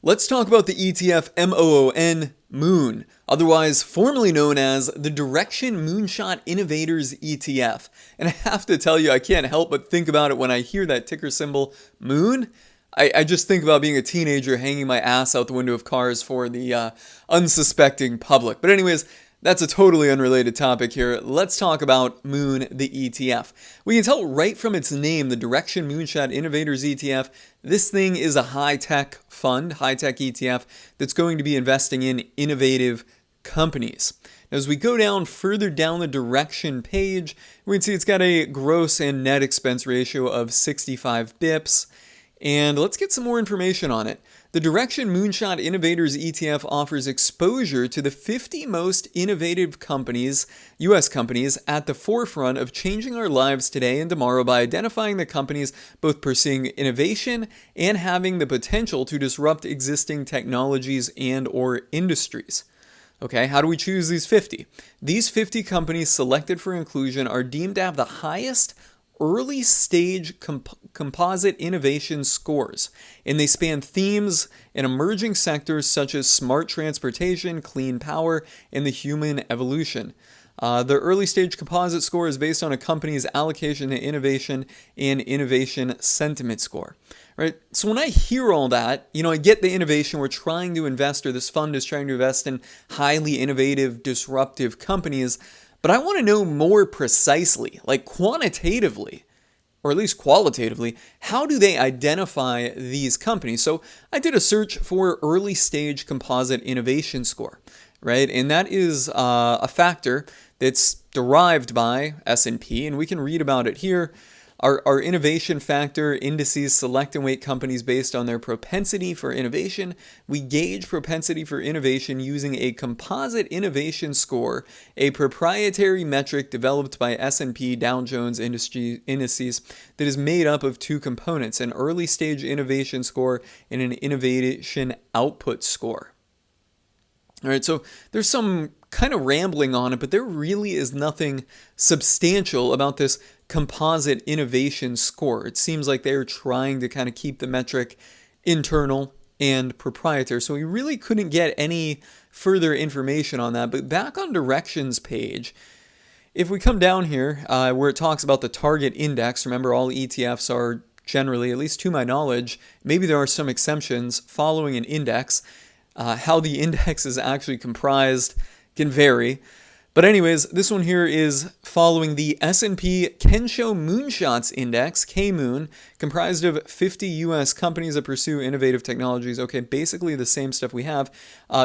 Let's talk about the ETF MOON, Moon, otherwise formerly known as the Direction Moonshot Innovators ETF. And I have to tell you, I can't help but think about it when I hear that ticker symbol, Moon. I just think about being a teenager hanging my ass out the window of cars for the unsuspecting public. But anyways, that's a totally unrelated topic here. Let's talk about Moon, the ETF. We can tell right from its name, the Direction Moonshot Innovators ETF, this thing is a high-tech fund, high-tech ETF, that's going to be investing in innovative companies. Now, as we go down further down the Direction page, we can see it's got a gross and net expense ratio of 65 bips. And let's get some more information on it. The Direction Moonshot Innovators ETF offers exposure to the 50 most innovative companies, U.S. companies, at the forefront of changing our lives today and tomorrow by identifying the companies both pursuing innovation and having the potential to disrupt existing technologies and or industries. Okay, how do we choose these 50? These 50 companies selected for inclusion are deemed to have the highest early stage composite innovation scores, and they span themes in emerging sectors such as smart transportation, clean power, and the human evolution. The early stage composite score is based on a company's allocation to innovation and innovation sentiment score. Right? So when I hear all that, I get the innovation. We're trying to invest, or this fund is trying to invest in highly innovative, disruptive companies. But I want to know more precisely, like quantitatively, or at least qualitatively, how do they identify these companies? So I did a search for early stage composite innovation score, right? And that is a factor that's derived by S&P, and we can read about it here. Our innovation factor indices select and weight companies based on their propensity for innovation. We gauge propensity for innovation using a composite innovation score, a proprietary metric developed by S&P Dow Jones indices that is made up of two components, an early stage innovation score and an innovation output score. All right, so there's some kind of rambling on it, but there really is nothing substantial about this composite innovation score. It seems like they're trying to kind of keep the metric internal and proprietary. So we really couldn't get any further information on that. But back on Directions page, if we come down here where it talks about the target index, remember all ETFs are generally, at least to my knowledge, maybe there are some exceptions, following an index. How the index is actually comprised can vary. But anyways, this one here is following the S&P Kensho Moonshots Index, K-Moon, comprised of 50 U.S. companies that pursue innovative technologies. Okay, basically the same stuff we have.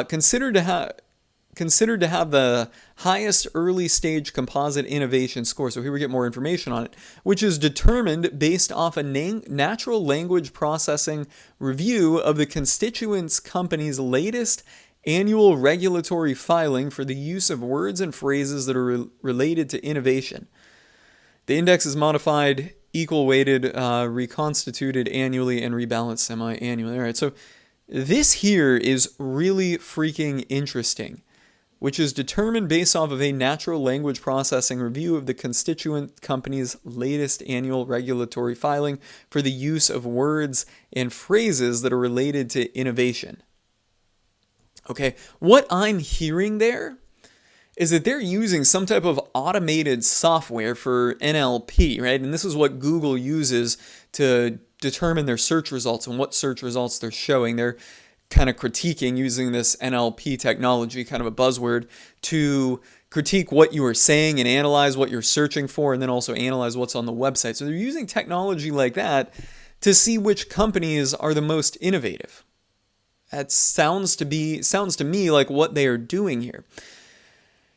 Considered to have the highest early stage composite innovation score. So here we get more information on it, which is determined based off a natural language processing review of the constituents company's latest annual regulatory filing for the use of words and phrases that are related to innovation. The index is modified, equal weighted, reconstituted annually, and rebalanced semi-annually. All right, so this here is really freaking interesting, which is determined based off of a natural language processing review of the constituent company's latest annual regulatory filing for the use of words and phrases that are related to innovation. Okay, what I'm hearing there is that they're using some type of automated software for NLP, right? And this is what Google uses to determine their search results and what search results they're showing. They're kind of critiquing using this NLP technology, kind of a buzzword, to critique what you are saying and analyze what you're searching for, and then also analyze what's on the website. So they're using technology like that to see which companies are the most innovative. That sounds to me like what they are doing here.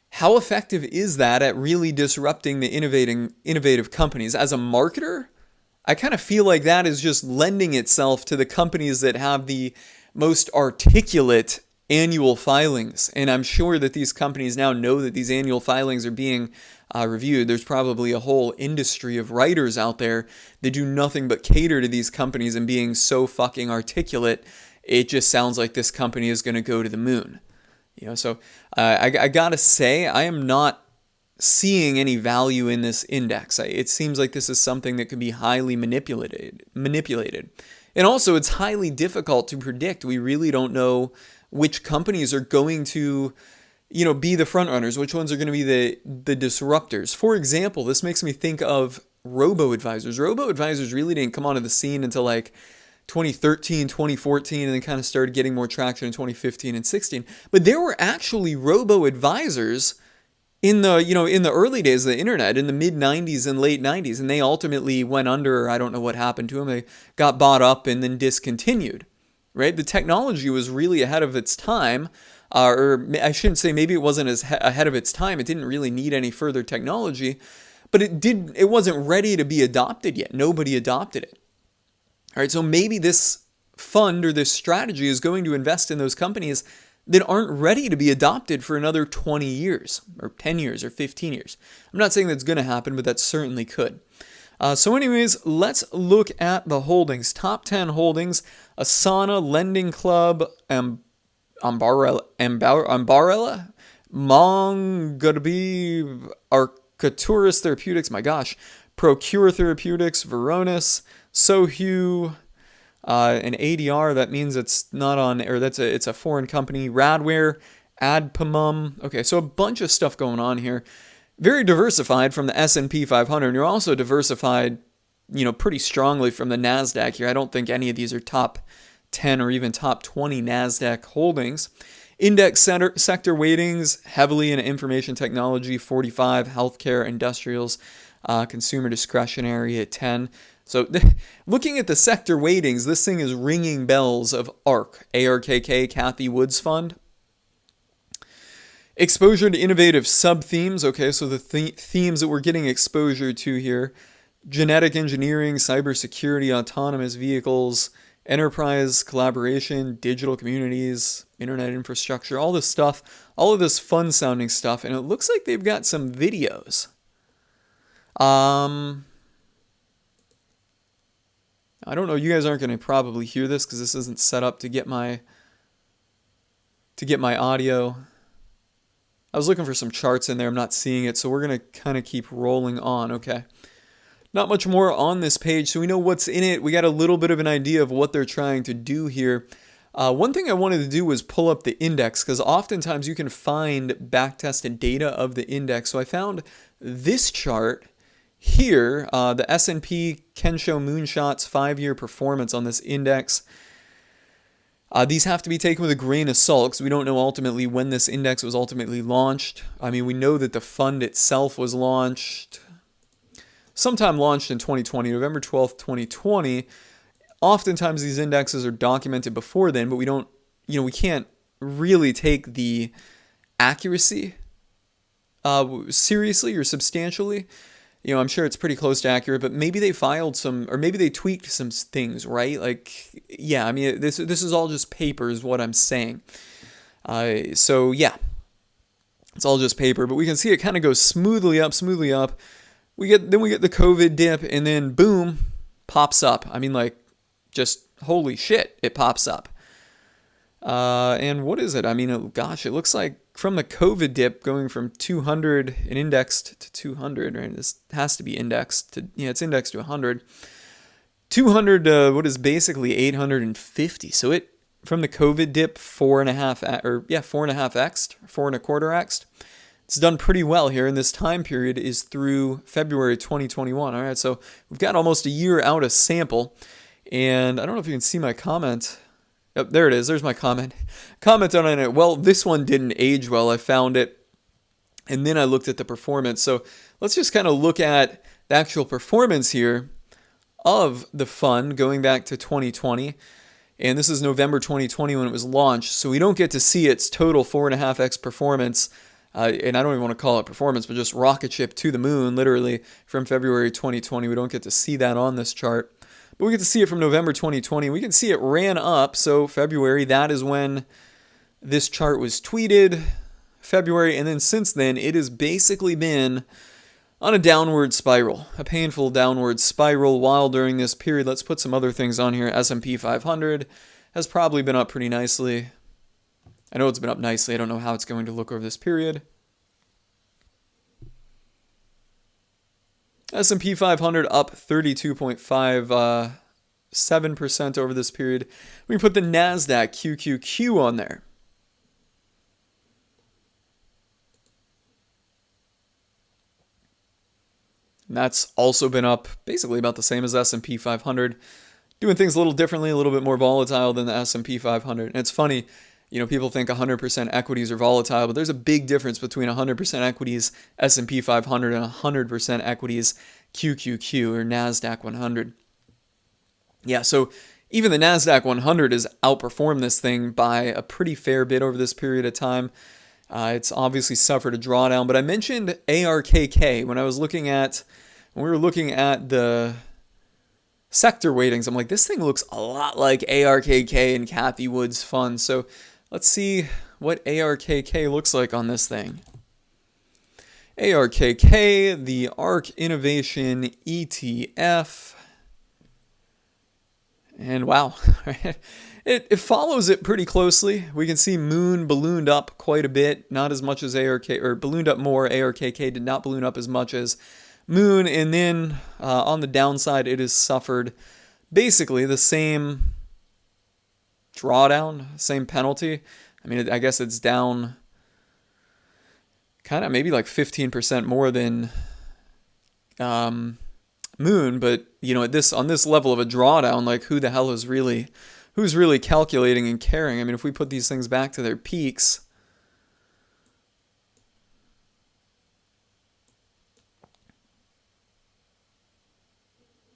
How effective is that at really disrupting the innovative companies? As a marketer, I kind of feel like that is just lending itself to the companies that have the most articulate annual filings. And I'm sure that these companies now know that these annual filings are being reviewed. There's probably a whole industry of writers out there that do nothing but cater to these companies, and being so fucking articulate, it just sounds like this company is going to go to the moon. So I gotta say, I am not seeing any value in this index. It seems like this is something that could be highly manipulated. And also, it's highly difficult to predict. We really don't know which companies are going to, be the front runners, which ones are going to be the disruptors. For example, this makes me think of robo-advisors. Robo-advisors really didn't come onto the scene until like 2013, 2014, and then kind of started getting more traction in 2015 and 16. But there were actually robo-advisors in the early days of the internet, in the mid 90s and late 90s, and they ultimately went under. I don't know what happened to them. They got bought up and then discontinued, right? The technology was really ahead of its time, or I shouldn't say maybe it wasn't as ahead of its time. It didn't really need any further technology, but it wasn't ready to be adopted yet. Nobody adopted it. All right, so maybe this fund or this strategy is going to invest in those companies that aren't ready to be adopted for another 20 years or 10 years or 15 years. I'm not saying that's going to happen, but that certainly could. So anyways, let's look at the holdings. Top 10 holdings: Asana, Lending Club, Ambarella, MongoDB, Arcturus Therapeutics, my gosh, Procure Therapeutics, Veronis, Sohu, an ADR, that means it's not on, or it's a foreign company. Radware, Adpamum. Okay, so a bunch of stuff going on here. Very diversified from the S&P 500. And you're also diversified, pretty strongly from the NASDAQ here. I don't think any of these are top 10 or even top 20 NASDAQ holdings. Index sector weightings, heavily in information technology, 45, healthcare, industrials, consumer discretionary at 10. So looking at the sector weightings, this thing is ringing bells of ARKK, Cathie Wood's fund. Exposure to innovative sub-themes. Okay, so the themes that we're getting exposure to here: genetic engineering, cybersecurity, autonomous vehicles, enterprise collaboration, digital communities, internet infrastructure, all this stuff, all of this fun-sounding stuff. And it looks like they've got some videos. I don't know. You guys aren't going to probably hear this because this isn't set up to get my audio. I was looking for some charts in there. I'm not seeing it, so we're going to kind of keep rolling on. Okay. Not much more on this page, so we know what's in it. We got a little bit of an idea of what they're trying to do here. One thing I wanted to do was pull up the index, because oftentimes you can find back-tested data of the index. So I found this chart here, the S&P Kensho Moonshots 5-year performance on this index. These have to be taken with a grain of salt because we don't know ultimately when this index was ultimately launched. I mean, we know that the fund itself was launched sometime launched in 2020, November 12th, 2020. Oftentimes these indexes are documented before then, but we don't, we can't really take the accuracy seriously or substantially. I'm sure it's pretty close to accurate, but maybe they filed some, or maybe they tweaked some things, right? Like, yeah, I mean, this is all just paper is what I'm saying. So yeah, it's all just paper, but we can see it kind of goes smoothly up. We get the COVID dip, and then boom, pops up. I mean, like, just holy shit, it pops up. And what is it? I mean, it looks like from the COVID dip going from 200 and indexed to 200, right? This has to be indexed to, it's indexed to 100. 200, what is basically 850. So it, from the COVID dip, 4.5x, 4.25x. It's done pretty well here, and this time period is through February 2021. All right, so we've got almost a year out of sample, and I don't know if you can see my comment. Yep, there it is. There's my comment. Comment on it. Well, this one didn't age well. I found it, and then I looked at the performance. So let's just kind of look at the actual performance here of the fund going back to 2020. And this is November 2020 when it was launched. So we don't get to see its total 4.5x performance. And I don't even want to call it performance, but just rocket ship to the moon, literally, from February 2020. We don't get to see that on this chart. But we get to see it from November 2020. We can see it ran up. So February, that is when this chart was tweeted. February, and then since then, it has basically been on a downward spiral, a painful downward spiral. While during this period, let's put some other things on here. S&P 500 has probably been up pretty nicely. I know it's been up nicely. I don't know how it's going to look over this period. S&P 500 up 32.5 7% over this period. We can put the NASDAQ QQQ on there. And that's also been up basically about the same as S&P 500. Doing things a little differently, a little bit more volatile than the S&P 500. And it's funny, people think 100% equities are volatile, but there's a big difference between 100% equities S&P 500 and 100% equities QQQ or NASDAQ 100. Yeah, so even the NASDAQ 100 has outperformed this thing by a pretty fair bit over this period of time. It's obviously suffered a drawdown, but I mentioned ARKK when we were looking at the sector weightings. I'm like, this thing looks a lot like ARKK and Cathie Wood's fund. So let's see what ARKK looks like on this thing. ARKK, the ARK Innovation ETF. And wow, it follows it pretty closely. We can see Moon ballooned up quite a bit, not as much as ARK, or ballooned up more. ARKK did not balloon up as much as Moon. And then on the downside, it has suffered basically the same drawdown, same penalty. I mean, I guess it's down kind of maybe like 15% more than Moon, but on this level of a drawdown, like who's really calculating and caring? I mean, if we put these things back to their peaks,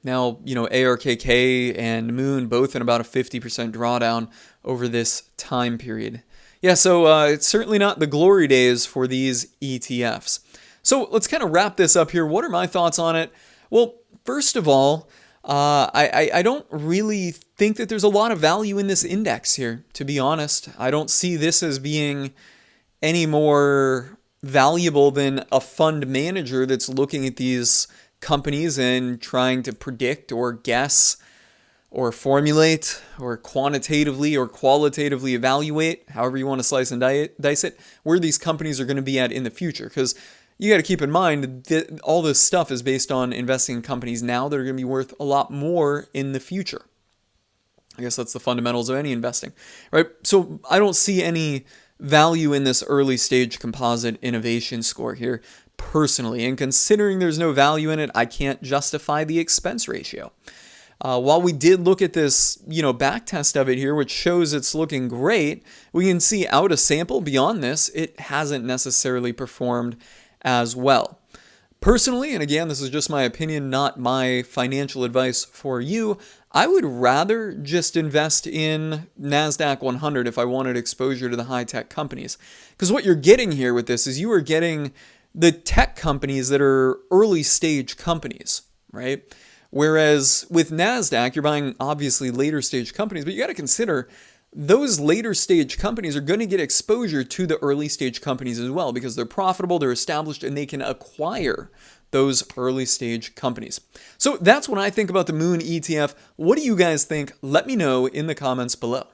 now, ARKK and Moon both in about a 50% drawdown over this time period. Yeah, so it's certainly not the glory days for these ETFs. So let's kind of wrap this up here. What are my thoughts on it? Well, first of all, I don't really think that there's a lot of value in this index here, to be honest. I don't see this as being any more valuable than a fund manager that's looking at these companies and trying to predict or guess or formulate or quantitatively or qualitatively evaluate, however you want to slice and dice it, where these companies are going to be at in the future. Because you got to keep in mind that all this stuff is based on investing in companies now that are going to be worth a lot more in the future. I guess that's the fundamentals of any investing, right? So I don't see any value in this early stage composite innovation score here personally. And considering there's no value in it, I can't justify the expense ratio. While we did look at this, back test of it here, which shows it's looking great, we can see out a sample beyond this, it hasn't necessarily performed as well. Personally, and again, this is just my opinion, not my financial advice for you, I would rather just invest in NASDAQ 100 if I wanted exposure to the high-tech companies. Because what you're getting here with this is you are getting the tech companies that are early-stage companies, right? Whereas with NASDAQ, you're buying obviously later-stage companies, but you got to consider those later stage companies are going to get exposure to the early stage companies as well because they're profitable, they're established, and they can acquire those early stage companies. So that's what I think about the Moon ETF. What do you guys think? Let me know in the comments below.